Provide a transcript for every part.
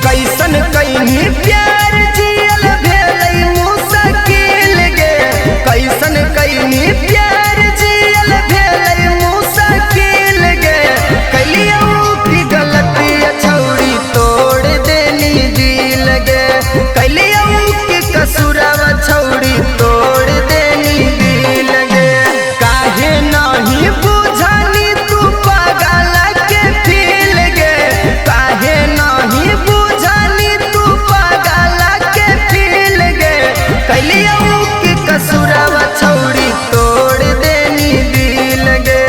कैसन कहीं प्यार जियल भेलै मुश्किल गे, कैसन कहीं प्यार जियल भेलै मुश्किल गे। कलियौ की गलती छौरी तोड़ देनी दिल गे, कलियौ की कसुरवा छौरी तोड़ देनी दिल गे। काहे नहीं बुझनी तू पागल के फील गे, काहे नहीं कसुरवा छौरी तोड़ देनी दिल गे,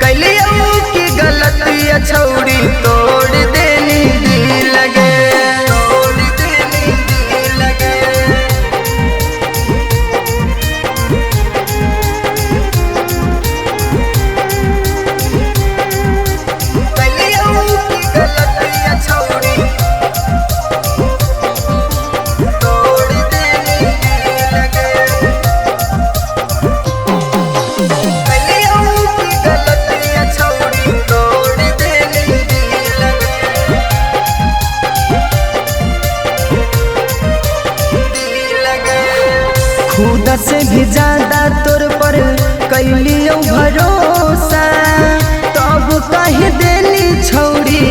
कलियौ की गलती छौरी तोड़ देनी दिल गे, तोड़ देनी दिल गे। कलियौ की गलती छौरी तोड़ देनी दिल गे। खुद से भी ज्यादा तोर पर कैलियो भरोसा, तब कह देली छौरी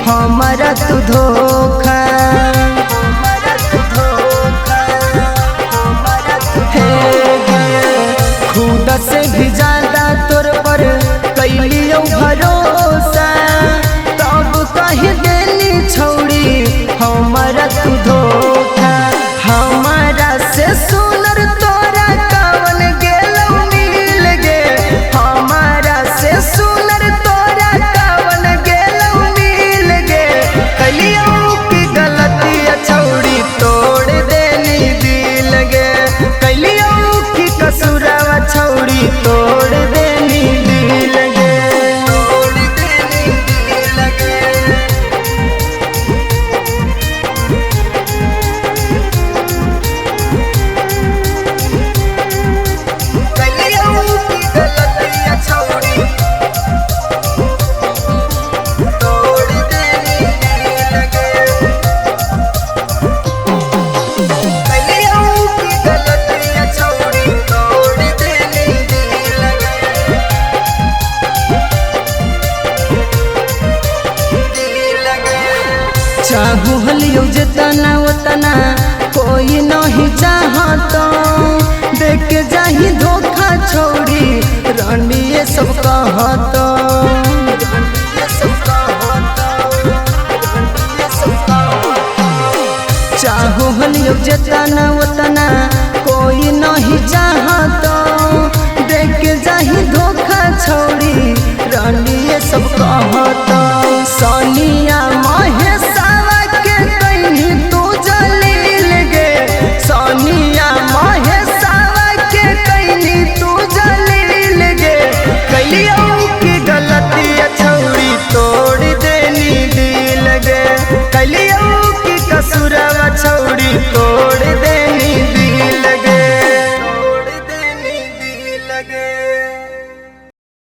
हमारा तू धोखा। खुद से भी ज्यादा तोर पर कैलियो भरोसा, तब कह देली छौरी हमारा तू धोखा। हमारा से सुनर तोरा कवन गेलौ मिल गे, हमारा से सुनर तोरा कवन गेलौ मिल गे। कलियौ की गलती छौरी तोड़ देनी दिल गे, कलियौ की कसुरवा छौरी तोड़ देनी दिल गे, तोड़ देनी दिल गे। चाहू हलियो जितना उतना कोई नहीं चाहत, देख के जाही धोखा छौरी रानी ये सब कहत। चाहू हलियो जितना उतना कोई नहीं चाहत,